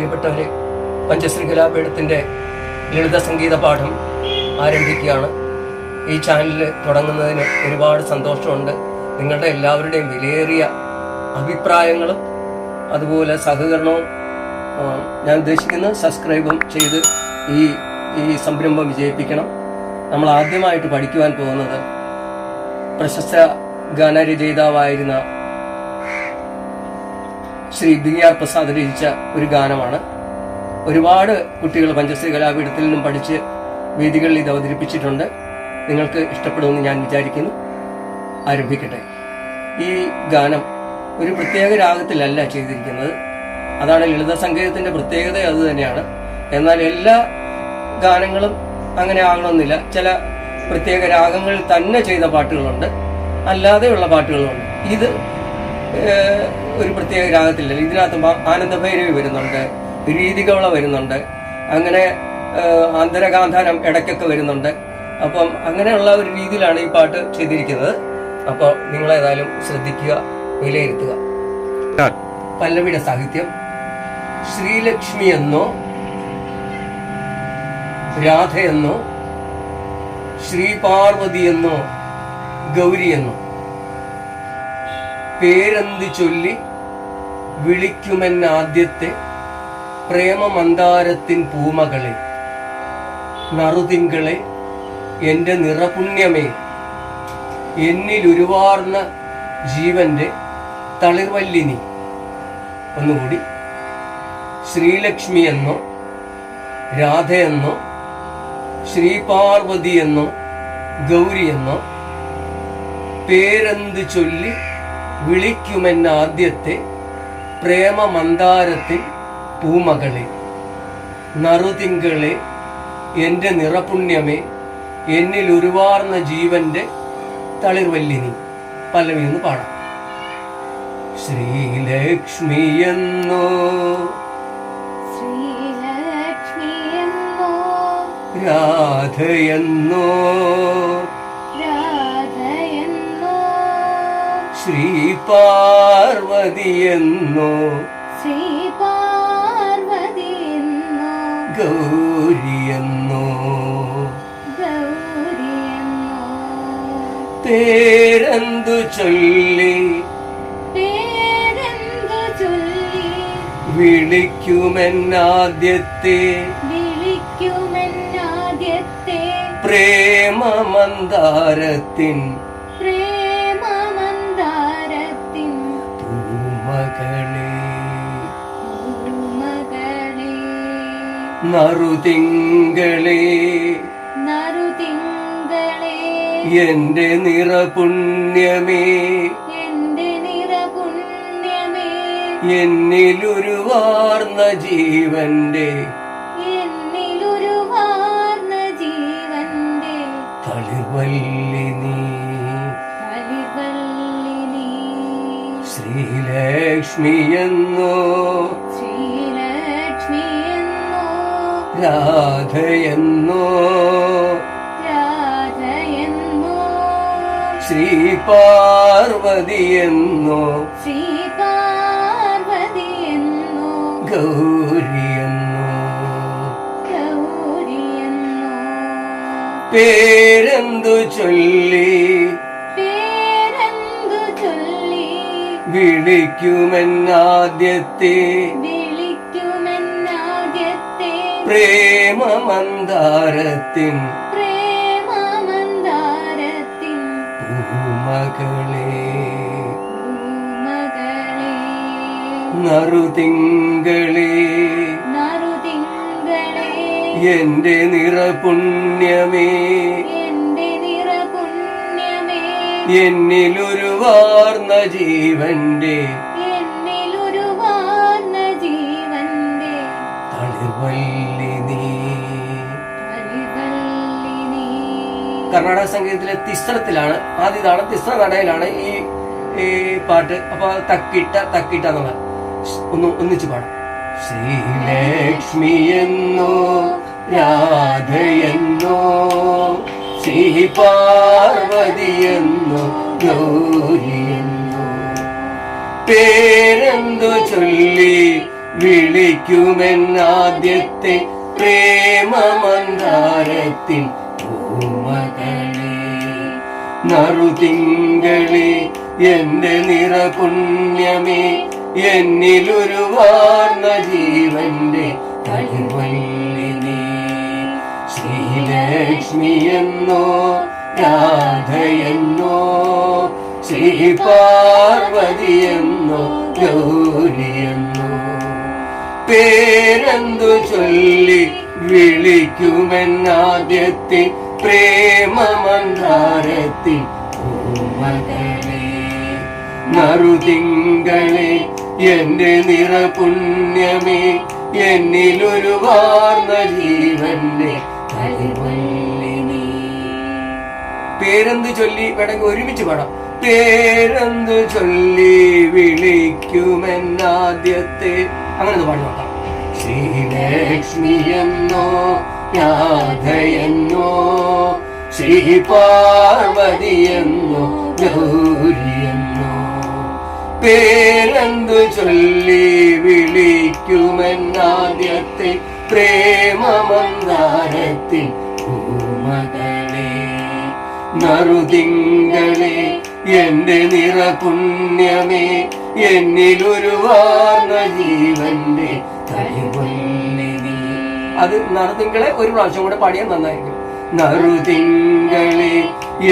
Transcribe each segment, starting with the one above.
പ്രിയപ്പെട്ടവരെ, പഞ്ചശ്രീ കലാപീഠത്തിൻ്റെ ലളിത സംഗീത പാഠം ആരംഭിക്കുകയാണ്. ഈ ചാനൽ തുടങ്ങുന്നതിന് ഒരുപാട് സന്തോഷമുണ്ട്. നിങ്ങളുടെ എല്ലാവരുടെയും വിലയേറിയ അഭിപ്രായങ്ങളും അതുപോലെ സഹകരണവും ഞാൻ ഉദ്ദേശിക്കുന്നത് സബ്സ്ക്രൈബും ചെയ്ത് ഈ സംരംഭം വിജയിപ്പിക്കണം. നമ്മൾ ആദ്യമായിട്ട് പഠിക്കുവാൻ പോകുന്നത് പ്രശസ്ത ഗാനരചയിതാവായിരുന്ന ശ്രീ ബി.ആർ. പ്രസാദ് രചിച്ച ഒരു ഗാനമാണ്. ഒരുപാട് കുട്ടികൾ പഞ്ചശ്രീ കലാപീഠത്തിൽ നിന്നും പഠിച്ച് വേദികളിൽ ഇത് അവതരിപ്പിച്ചിട്ടുണ്ട്. നിങ്ങൾക്ക് ഇഷ്ടപ്പെടുമെന്ന് ഞാൻ വിചാരിക്കുന്നു. ആരംഭിക്കട്ടെ. ഈ ഗാനം ഒരു പ്രത്യേക രാഗത്തിലല്ല ചെയ്തിരിക്കുന്നത്. അതാണ് ലളിത സംഗീതത്തിന്റെ പ്രത്യേകത, അത് തന്നെയാണ്. എന്നാൽ എല്ലാ ഗാനങ്ങളും അങ്ങനെ ആകണമെന്നില്ല. ചില പ്രത്യേക രാഗങ്ങളിൽ തന്നെ ചെയ്ത പാട്ടുകളുണ്ട്, അല്ലാതെയുള്ള പാട്ടുകളുണ്ട്. ഇത് ഒരു പ്രത്യേക രാഗത്തിലല്ല. ഇതിനകത്ത് ആനന്ദഭൈരവി വരുന്നുണ്ട്, രീതികവള വരുന്നുണ്ട്, അങ്ങനെ ആന്തരഗാന്ധാരം ഇടയ്ക്കൊക്കെ വരുന്നുണ്ട്. അപ്പം അങ്ങനെയുള്ള ഒരു രീതിയിലാണ് ഈ പാട്ട് ചെയ്തിരിക്കുന്നത്. അപ്പോൾ നിങ്ങളേതായാലും ശ്രദ്ധിക്കുക, വിലയിരുത്തുക. പല്ലവിയുടെ സാഹിത്യം. ശ്രീലക്ഷ്മി എന്നോ രാധയെന്നോ ശ്രീപാർവതി എന്നോ ഗൗരി എന്നോ പേരെന്ത് ചൊല്ലി വിളിക്കുമെന്നാദ്യത്തെ പ്രേമമന്ദാരത്തിൻ പൂമകളെ, നറുതിങ്കളെ, എൻ്റെ നിറപുണ്യമേ, എന്നിലുരുവാർന്ന ജീവന്റെ തളിർവല്ലിനി. ഒന്നുകൂടി. ശ്രീലക്ഷ്മി എന്നോ രാധയെന്നോ ശ്രീപാർവതി എന്നോ ഗൗരി എന്നോ പേരെന്ത് ചൊല്ലി വിളിക്കുമെന്നാദ്യത്തെ പ്രേമമന്ദാരത്തിൻ പൂമകളെ, നറുതിങ്കളെ, എൻ്റെ നിറപുണ്യമേ, എന്നിൽ ഉരുവാർന്ന ജീവന്റെ തളിർവല്ലിനി. പല്ലവി എന്ന് പാടാം. ശ്രീലക്ഷ്മി എന്നോ രാധയെന്നോ ശ്രീപാർവതിയെന്നോ ഗൗരിയെന്നോ പേരെന്തു ചൊല്ലി വിളിക്കുമെന്നാദ്യത്തെ പ്രേമമന്ദാരത്തിൻ പൂമകളെ, നറുതിങ്കളെ, എൻ്റെ നിറപുണ്യമേ, എന്നിലുരുവാർന്ന ജീവന്റെ തളിർവല്ലിനി. ശ്രീലക്ഷ്മി എന്നോ രാധയെന്നോ ശ്രീപാർവതിയെന്നോ ഗൗരിയെന്നോ പേരെന്തു ചൊല്ലി വിളിക്കുമെന്നാദ്യത്തെ പ്രേമമന്ദാരത്തിൻ പൂമകളെ, നറുതിങ്കളെ, എൻ്റെ നിറപുണ്യമേ, എന്നിലുരുവാർന്ന ജീവന്റെ തളിർവല്ലിനി. കർണാടക സംഗീതത്തിലെ തിസ്രത്തിലാണ്, ആദ്യ താളം തിസ്ര നടയിലാണ് ഈ പാട്ട്. അപ്പൊ തക്കിട്ട എന്നുള്ള ഒന്നിച്ച് പാടാം. ശ്രീലക്ഷ്മി എന്നോ രാധയെന്നോ ശ്രീപാർവതിയെന്നോ ഗൗരിയെന്നോ പേരെന്തു ചൊല്ലി വിളിക്കുമെന്നാദ്യത്തെ പ്രേമമന്ദാരത്തിൻ പൂമകളെ. നറുതിങ്കളെ എന്റെ നിറപുണ്യമേ, എന്നിലുരുവാർന്ന ജീവന്റെ തളിർവല്ലി നീ. ശ്രീലക്ഷ്മിയെന്നോ രാധയെന്നോ ശ്രീ പാർവതിയെന്നോ ഗൗരിയെന്നോ പേരെന്തു ചൊല്ലി വിളിക്കുമെന്നാദ്യത്തെ പ്രേമമന്ദാരത്തിൻ പൂമകളെ. നറുതിങ്കളെ എന്റെ നിറപുണ്യമേ, എന്നിലുരുവാർന്ന ജീവന്റെ തളിർവല്ലി നീ. പേരെന്തു ചൊല്ലി വേണമെങ്കിൽ ഒരുമിച്ച് പാടാം. പേരെന്തു ചൊല്ലി വിളിക്കുമെന്നാദ്യത്തെ, അങ്ങനെ പാടി നോക്കാം. ശ്രീലക്ഷ്മിയെന്നോ രാധയെന്നോ ശ്രീ പാർവതിയെന്നോ ഗൗരിയെന്നോ പേരെന്തു ചൊല്ലി വിളിക്കുമെന്നാദ്യത്തെ പ്രേമമന്ദാരത്തിൻ പൂമകളെ. നറുതിങ്കളെ എന്റെ നിറപുണ്യമേ, എന്നിലുരുവാർന്ന ജീവന്റെ തളിർവല്ലി നീ. അത് നറുതിങ്കളെ ഒരു പ്രാവശ്യം കൂടെ പാടിയാൽ നന്നായിരിക്കും. നറുതിങ്കളെ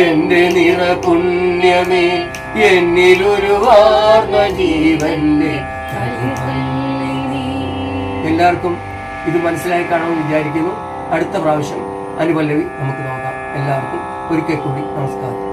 എന്റെ നിറപുണ്യമേ, എന്നിലുരുവാർന്ന ജീവന്റെ തളിർവല്ലി നീ. എല്ലാവർക്കും ഇത് മനസ്സിലായി കാണുമെന്ന് വിചാരിക്കുന്നു. അടുത്ത പ്രാവശ്യം അനുപല്ലവി നമുക്ക് നോക്കാം. എല്ലാവർക്കും ഒരിക്കൽ കൂടി നമസ്കാരം.